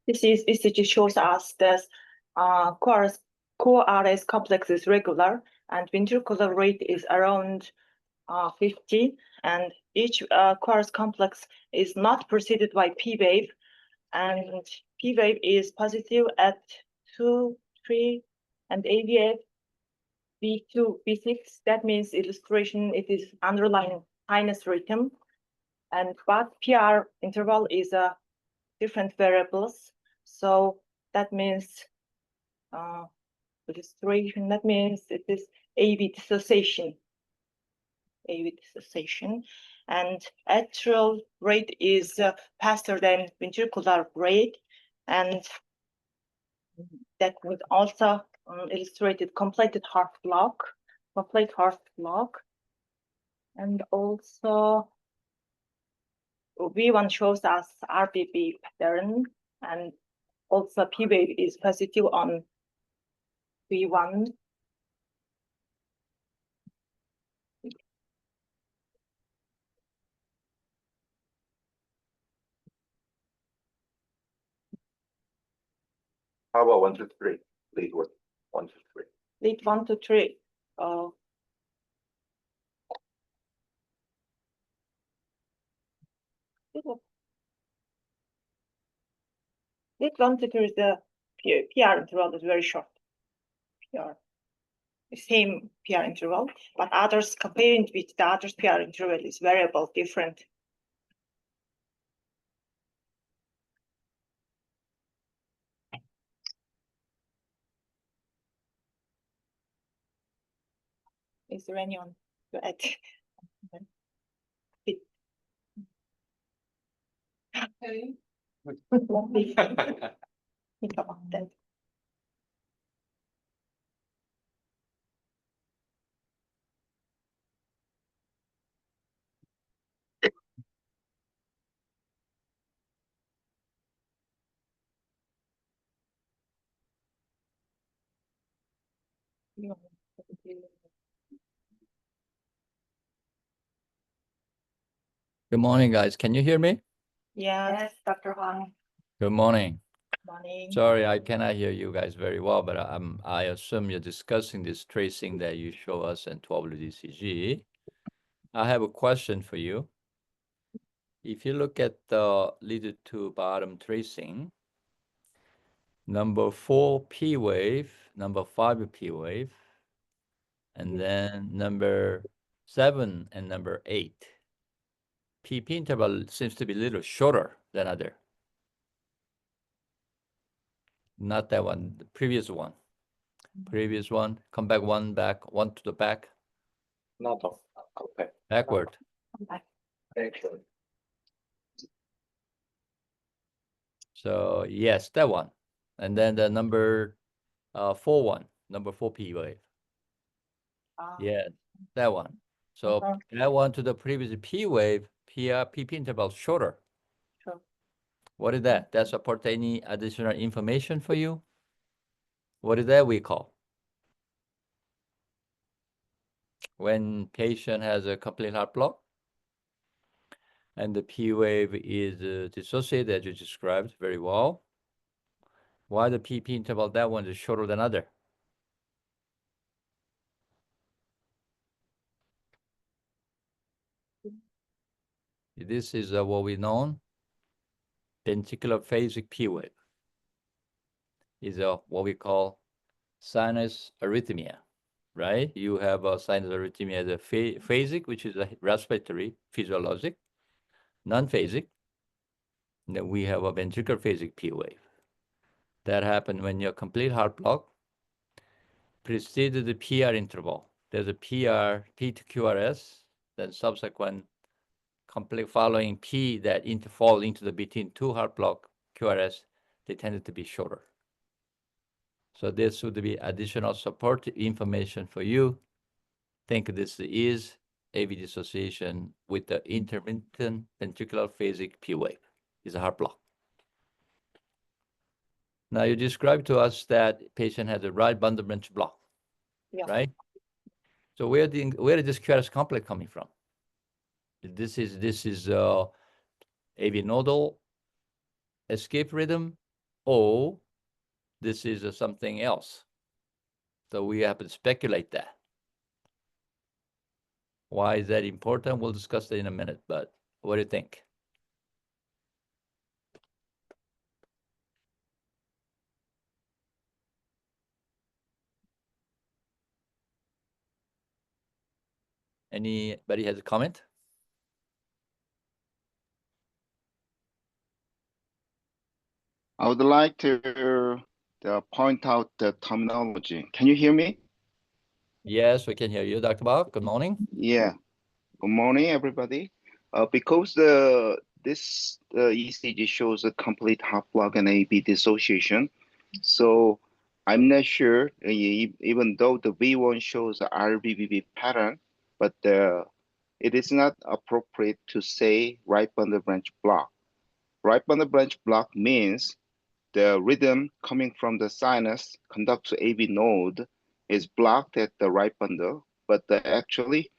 This is ECG shows us that core RS complex is regular and ventricular rate is around 50, and each quartz complex is not preceded by P wave, and P wave is positive at 2, 3, and AVF B2, B6. That means illustration, it is underlying sinus rhythm, and but PR interval is a different variables. So that means illustration, that means it is AV dissociation. AV dissociation, and atrial rate is faster than ventricular rate, and that would also illustrated complete heart block, and also V1 shows us RBB pattern, and also P wave is positive on V1. How about 1, 2, 3? Lead 1, 2, 3. Lead 1, 2, 3. Lead 1, 2, 3 is the PR interval is very short. PR, the same PR interval, but others comparing with the others PR interval is variable, different. Is there anyone to add? Okay. Think about that. Good morning, guys. Can you hear me? Yes, Dr. Huang. Good morning. Morning. Sorry, I cannot hear you guys very well, but I assume you're discussing this tracing that you show us in 12-lead ECG. I have a question for you. If you look at the lead to bottom tracing, number 4 P wave, number 5 P wave, and then number 7 and number 8. PP interval seems to be a little shorter than other. Not that one, the previous one. Previous one, come back one to the back. Not okay. Backward. Actually. So yes, that one. And then the number 4 one, number 4 P wave. Yeah, that one. So that one to the previous P wave, PP interval shorter. Sure. What is that? That support any additional information for you? What is that we call? When patient has a complete heart block and the P wave is dissociated as you described very well. Why the PP interval, that one is shorter than other? This is what we know ventricular phasic P wave. Is what we call sinus arrhythmia, right? You have a sinus arrhythmia, the phasic, which is a respiratory, physiologic, non-phasic. Then we have a ventricular phasic P wave. That happens when your complete heart block preceded the PR interval. There's a PR, P to QRS, then subsequent complete following P that fall into the between two heart block QRS, they tended to be shorter. So this would be additional support information for you. Think this is AV dissociation with the intermittent ventricular phasic P wave. It's a heart block. Now you described to us that patient had a right bundle branch block, Yeah. right? So where is this QRS complex coming from? This is AV nodal escape rhythm, or this is something else. So we have to speculate that. Why is that important? We'll discuss that in a minute, but what do you think? Anybody has a comment? I would like to point out the terminology. Can you hear me? Yes, we can hear you, Dr. Bob. Good morning. Yeah. Good morning, everybody. Because this ECG shows a complete heart block and AB dissociation, so I'm not sure. Even though the V1 shows a RBBB pattern, but it is not appropriate to say right bundle branch block. Right bundle branch block means the rhythm coming from the sinus conduct to AV node is blocked at the right bundle, but actually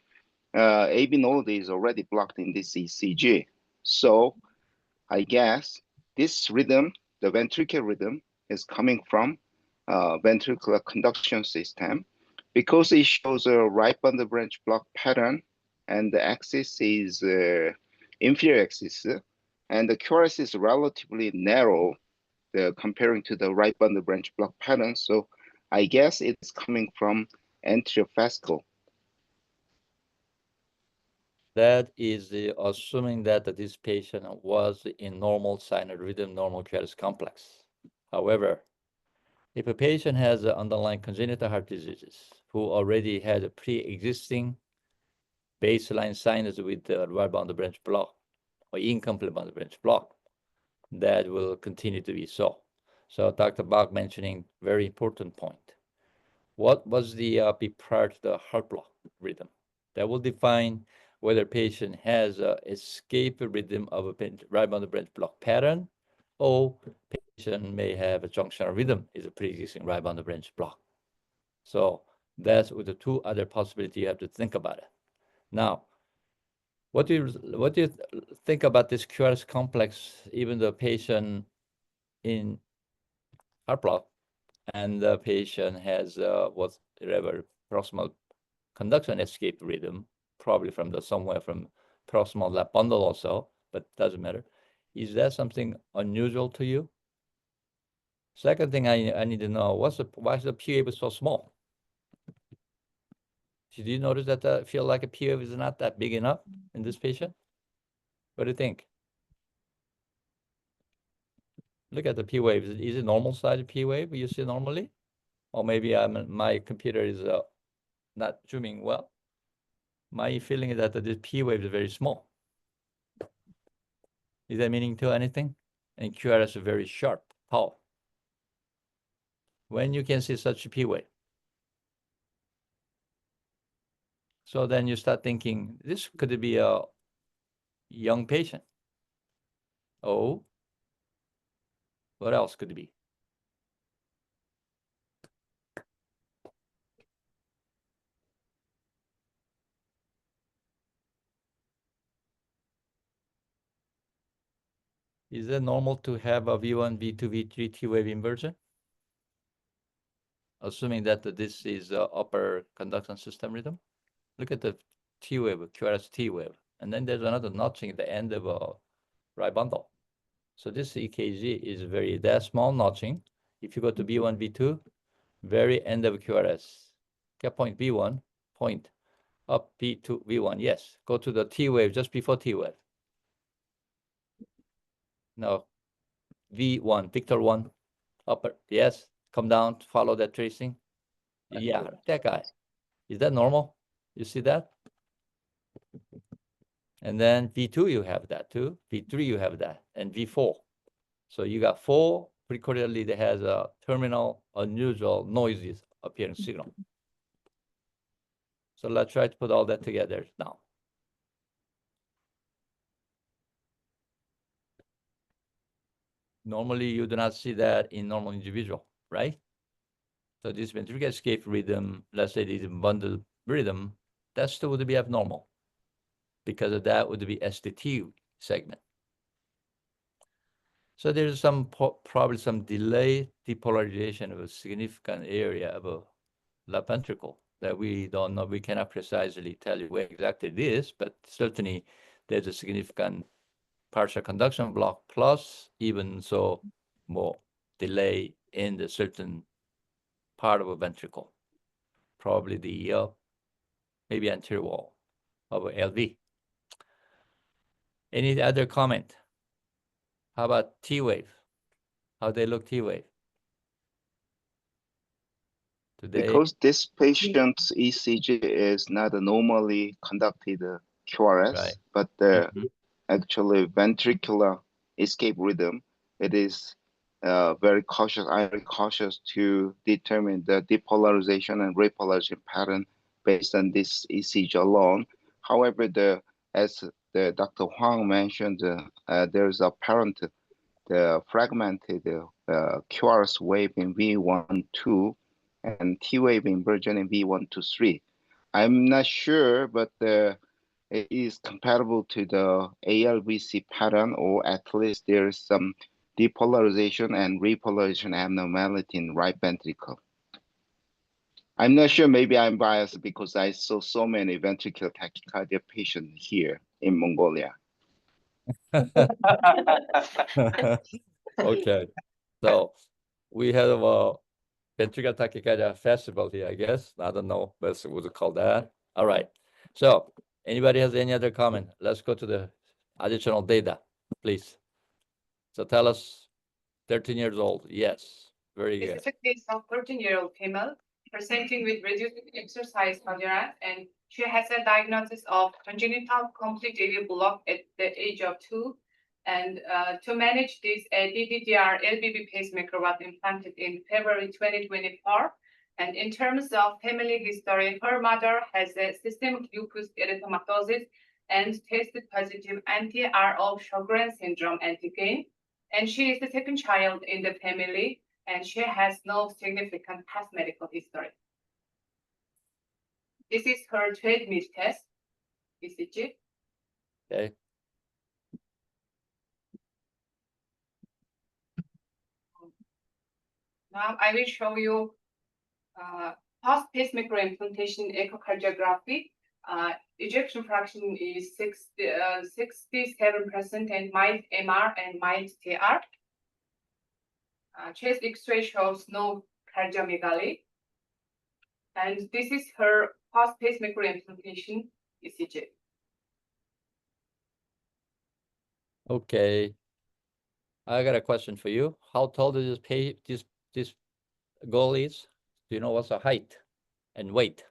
AV node is already blocked in this ECG. So I guess this rhythm, the ventricular rhythm, is coming from ventricular conduction system because it shows a right bundle branch block pattern and the axis is inferior axis and the QRS is relatively narrow comparing to the right bundle branch block pattern. So I guess it's coming from anterior fascicle. That is assuming that this patient was in normal sinus rhythm, normal QRS complex. However, if a patient has underlying congenital heart diseases who already had a pre-existing baseline sinus with the right bundle branch block or incomplete bundle branch block, that will continue to be so. So Dr. Bach mentioning very important point. What was the be prior to the heart block rhythm? That will define whether patient has a escape rhythm of a right bundle branch block pattern, or patient may have a junctional rhythm is a pre-existing right bundle branch block. So that's with the two other possibilities you have to think about it. Now, what do you think about this QRS complex, even the patient in heart block and the patient has whatever proximal conduction escape rhythm, probably from somewhere from proximal left bundle also, but doesn't matter. Is that something unusual to you? Second thing I need to know, why is the P wave so small? Did you notice that I feel like a P wave is not that big enough in this patient? What do you think? Look at the P wave. Is it normal size P wave you see normally? Or maybe my computer is not zooming well. My feeling is that this P wave is very small. Is that meaning to anything? And QRS is very sharp, tall. When you can see such a P wave. So then you start thinking, this could be a young patient. Oh, what else could it be? Is it normal to have a V1, V2, V3 T wave inversion? Assuming that this is upper conduction system rhythm. Look at the T wave, QRS T wave. And then there's another notching at the end of a right bundle. So this EKG is that small notching. If you go to V1, V2, very end of QRS. Get point V1, point up V2, V1. Yes, go to the T wave just before T wave. Now, V1, Victor 1, upper, yes, come down, follow that tracing. Yeah, that guy. Is that normal? You see that? And then V2, you have that too. V3, you have that. And V4. So you got 4 precordially that has a terminal unusual noises appearing signal. So let's try to put all that together now. Normally, you do not see that in normal individual, right? So this ventricular escape rhythm, let's say this bundle rhythm, that still would be abnormal. Because of that would be ST segment. So there's some probably some delayed depolarization of a significant area of a left ventricle that we don't know. We cannot precisely tell you where exactly it is, but certainly there's a significant partial conduction block, plus even so more delay in the certain part of a ventricle, probably the maybe anterior wall of a LV. Any other comment? How about T wave? How they look T wave? Today, Because this patient's ECG is not a normally conducted QRS, Right. but the Mhm. actually ventricular escape rhythm, it is very cautious. I'm very cautious to determine the depolarization and repolarization pattern based on this ECG alone. However, as the Dr. Huang mentioned, there's apparent the fragmented QRS wave in V1, 2, and T wave inversion in V1 to 3. I'm not sure, but it is compatible to the ALVC pattern, or at least there is some depolarization and repolarization abnormality in right ventricle. I'm not sure, maybe I'm biased because I saw so many ventricular tachycardia patients here in Mongolia. Okay, so we have a ventricular tachycardia festival here, I guess. I don't know what to call that. All right. So anybody has any other comment? Let's go to the additional data, please. So tell us, 13 years old. Yes, very This good. is a case of 13-year-old female presenting with reduced exercise tolerance, and she has a diagnosis of congenital complete AV block at the age of 2. And to manage this, a DDDR LBB pacemaker was implanted in February 2024. And in terms of family history, her mother has a systemic lupus erythematosus and tested positive anti-RO Sjogren syndrome antigen. And she is the second child in the family, and she has no significant past medical history. This is her treadmill test, ECG. Okay. Now I will show you post pacemaker implantation echocardiography. Ejection fraction is 67% and mild MR and mild TR. Chest X-ray shows no cardiomegaly. And this is her post pacemaker implantation ECG. Okay. I got a question for you. How tall does this girl is? Do you know what's her height and weight?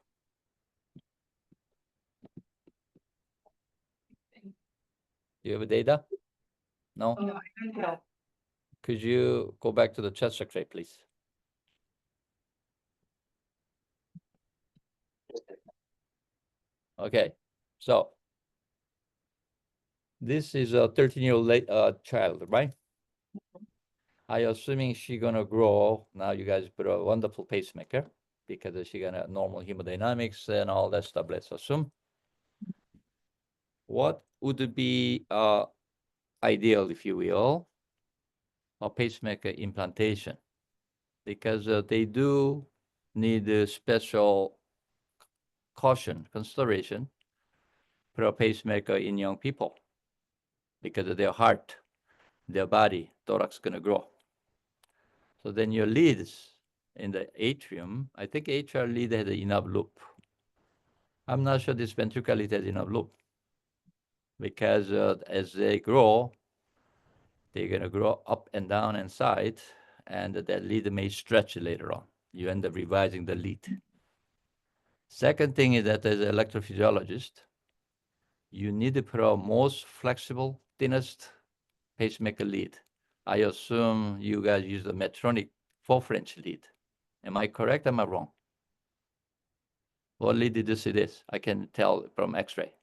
Do you have data? No? No, I don't know. Could you go back to the chest X-ray, please? Okay, so this is a 13-year-old child, right? I assuming she gonna grow. Now you guys put a wonderful pacemaker because she gonna normal hemodynamics and all that stuff. Let's assume. What would be ideal, if you will, a pacemaker implantation? Because they do need a special caution, consideration for a pacemaker in young people because of their heart, their body, thorax gonna grow. So then your leads in the atrium, I think atrial lead has enough loop. I'm not sure this ventricular lead has enough loop because as they grow, they're gonna grow up and down and side, and that lead may stretch later on. You end up revising the lead. Second thing is that as an electrophysiologist, you need to put a most flexible, thinnest pacemaker lead. I assume you guys use the Medtronic 4 French lead. Am I correct? Am I wrong? What lead did you see this? I can tell from X-ray.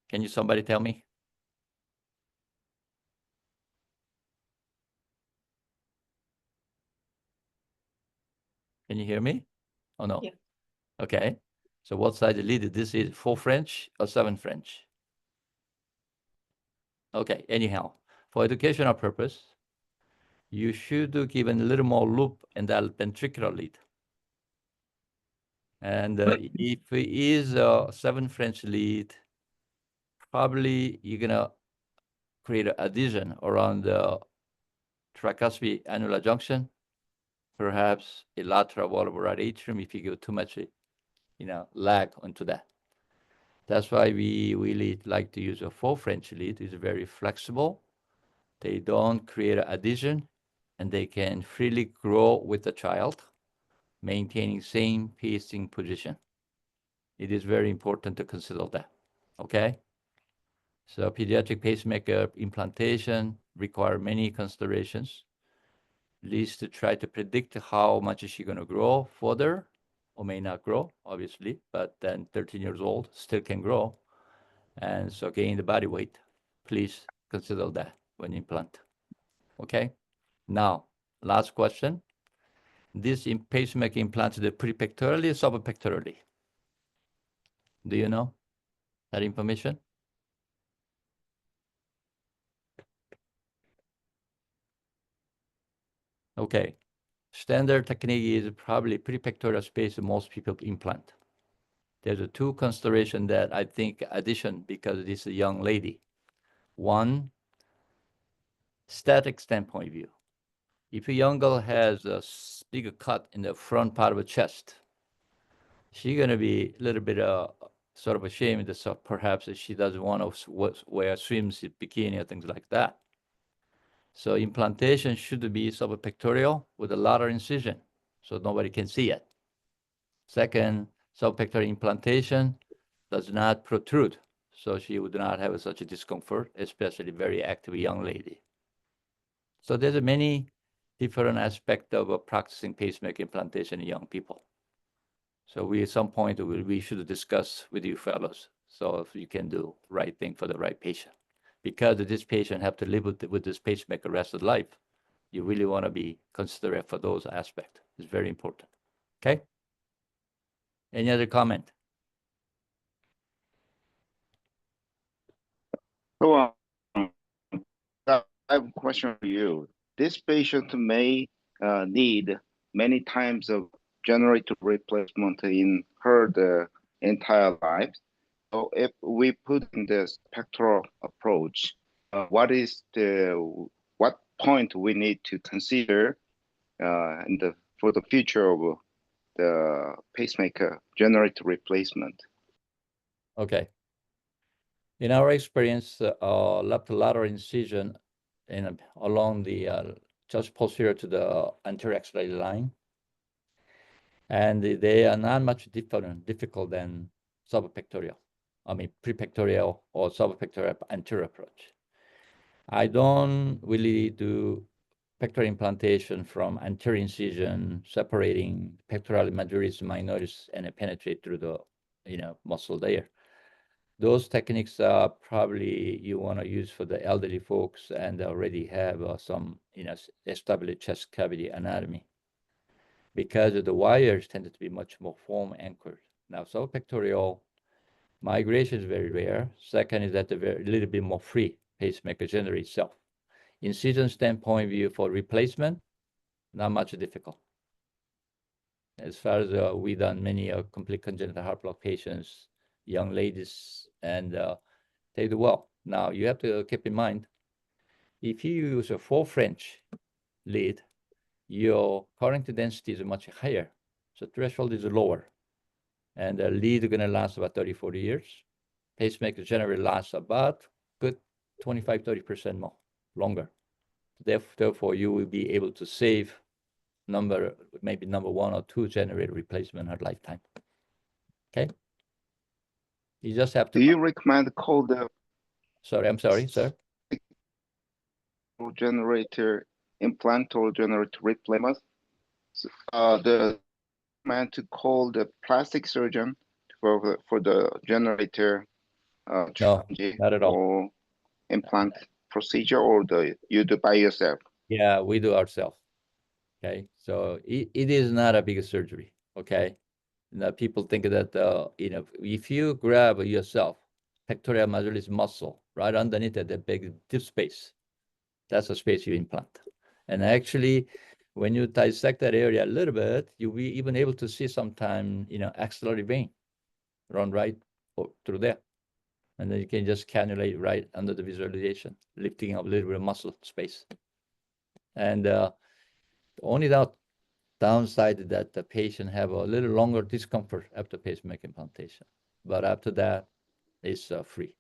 Can you somebody tell me? Can you hear me? Oh, no? Yeah. Okay. So what size lead this is, 4 French or 7 French? Okay, anyhow, for educational purpose, you should give a little more loop in that ventricular lead. And if it is a 7 French lead, probably you're gonna create an adhesion around the tricuspid annular junction, perhaps a lateral wall of right atrium if you give too much, lag onto that. That's why we really like to use a 4 French lead. It's very flexible. They don't create an adhesion, and they can freely grow with the child, maintaining same pacing position. It is very important to consider that, okay? So pediatric pacemaker implantation require many considerations, at least to try to predict how much is she gonna grow further, or may not grow, obviously, but then 13 years old still can grow. And so gain the body weight, please consider that when implant, okay? Now, last question. This pacemaker implanted prepectorally or subpectorally? Do you know that information? Okay. Standard technique is probably prepectoral space most people implant. There's a 2 consideration that I think addition because this is a young lady. One, static standpoint view. If a young girl has a bigger cut in the front part of the chest, she's gonna be a little bit sort of ashamed that so perhaps she doesn't want to wear swims, bikini, or things like that. So implantation should be subpectoral with a lateral incision, so nobody can see it. Second, subpectoral implantation does not protrude, so she would not have such a discomfort, especially very active young lady. So there's many different aspects of practicing pacemaker implantation in young people. So we, at some point, we should discuss with you fellows, so if you can do the right thing for the right patient. Because this patient have to live with this pacemaker the rest of life, you really want to be considerate for those aspects. It's very important, okay? Any other comment? So, I have a question for you. This patient may need many times of generator replacement in her entire life. So if we put in the spectral approach, what point we need to consider for the future of the pacemaker generator replacement? Okay. In our experience, left lateral incision along the just posterior to the anterior axillary line, and they are not much difficult than subpectoral. I mean, prepectoral or subpectoral anterior approach. I don't really do pectoral implantation from anterior incision, separating pectoralis majoris, minoris, and penetrate through the muscle there. Those techniques are probably you want to use for the elderly folks and already have some established chest cavity anatomy, because the wires tended to be much more foam anchored. Now, subpectoral migration is very rare. Second is that they're a little bit more free pacemaker generator itself. Incision standpoint view for replacement, not much difficult. As far as we done many complete congenital heart block patients, young ladies, and they do well. Now you have to keep in mind, if you use a 4 French lead, your current density is much higher, so threshold is lower, and the lead is going to last about 30, 40 years. Pacemaker generally lasts about good 25, 30% more longer. Therefore, you will be able to save maybe number 1 or 2 generator replacement in her lifetime. Okay. You just have to. Do you recommend call the? Sorry, I'm sorry, sir. Generator implant or generator replacement? The man to call the plastic surgeon for the generator No, not at all. or implant procedure, or you do by yourself? Yeah, we do ourselves. Okay, so it is not a big surgery. Okay, now people think that if you grab yourself pectoral majoris muscle right underneath that big deep space, that's the space you implant. And actually, when you dissect that area a little bit, you'll be even able to see sometime axillary vein run right through there. And then you can just cannulate right under the visualization, lifting up a little bit of muscle space. And only downside that the patient have a little longer discomfort after pacemaker implantation. But after that, it's free.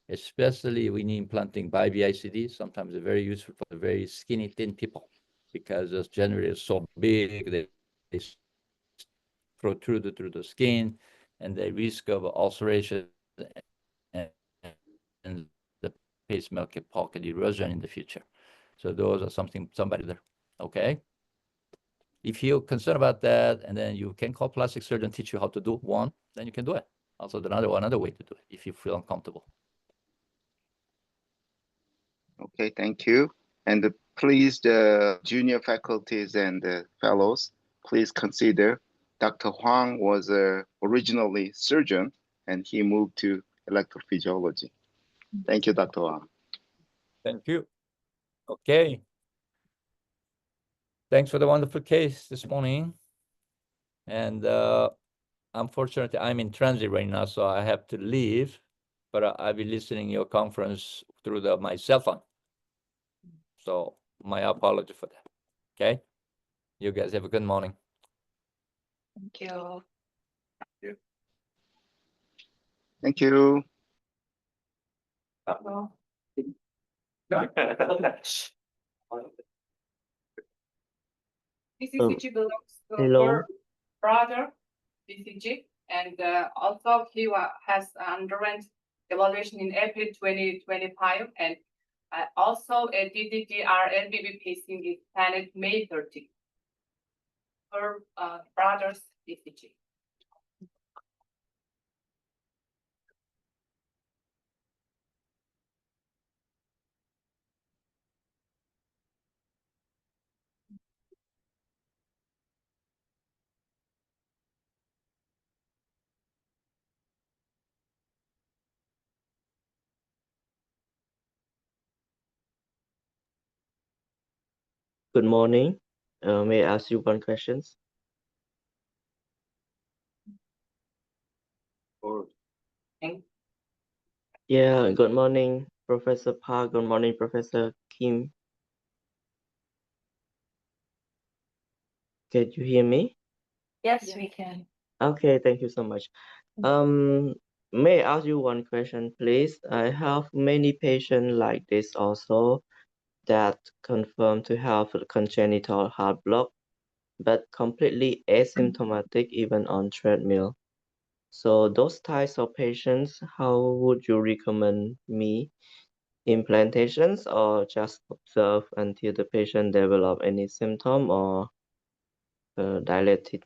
Especially when you're implanting by BICD, sometimes it's very useful for the very skinny, thin people because it's generally so big, they protrude through the skin, and the risk of ulceration and the pacemaker pocket erosion in the future. So those are somebody there, okay? If you're concerned about that, and then you can call plastic surgeon, teach you how to do one, then you can do it. Also, another way to do it if you feel uncomfortable. Okay, thank you. And please, the junior faculties and fellows, please consider Dr. Huang was originally surgeon and he moved to electrophysiology. Thank you, Dr. Huang. Thank you. Okay. Thanks for the wonderful case this morning. And unfortunately, I'm in transit right now, so I have to leave. But I'll be listening to your conference through my cell phone. So my apology for that. Okay. You guys have a good morning. Thank you. Thank you. ECG belongs to hello. her brother, ECG, and also he has underwent evaluation in April 2025, and also a DDDR LBB pacing is planned May 30. Her brother's ECG. Good morning. May I ask you one question? Yeah, good morning, Professor Park. Good morning, Professor Kim. Can you hear me? Yes, we can. Okay, thank you so much. May I ask you one question, please? I have many patients like this also that confirm to have a congenital heart block, but completely asymptomatic even on treadmill. So those types of patients, how would you recommend me? Implantations or just observe until the patient develop any symptom or dilated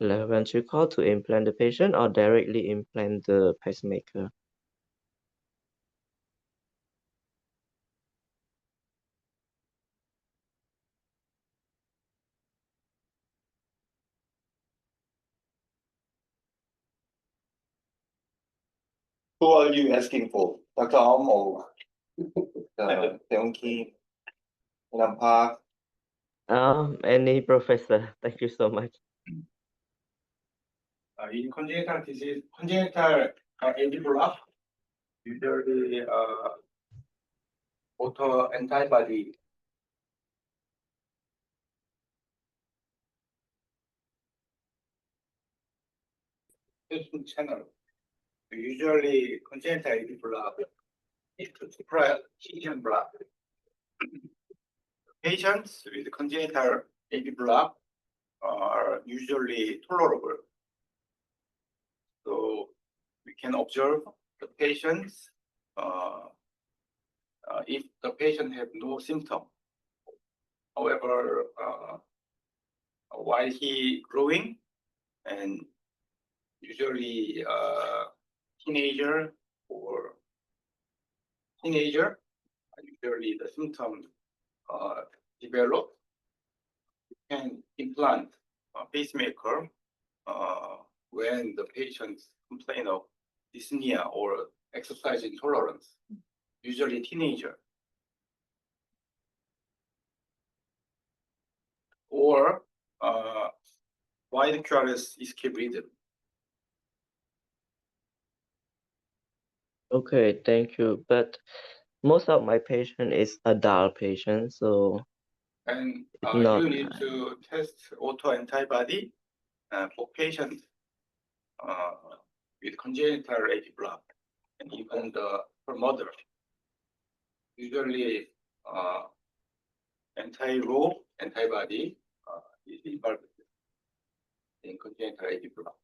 left ventricle to implant the patient or directly implant the pacemaker? Who are you asking for? Dr. Om or Taewoon Kim, Nam Park? Any professor. Thank you so much. In congenital disease, congenital AD block, usually auto antibody channel. Usually congenital AD block is to suppress T-cell block. Patients with congenital AD block are usually tolerable. So we can observe the patients if the patient have no symptom. However, while he growing and usually teenager, usually the symptoms develop. can implant a pacemaker when the patients complain of dyspnea or exercise intolerance, usually teenager. Or wide QRS escape rhythm. Okay, thank you. But most of my patient is adult patient, so And not you need to test autoantibody for patients with congenital AV block and even her mother. Usually, anti-Rho antibody is involved in congenital AV block.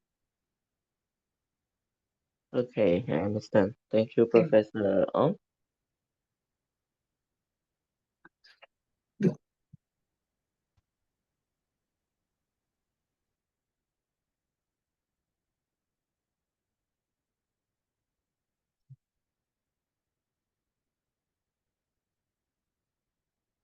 okay. I understand. Thank you, Professor Ong.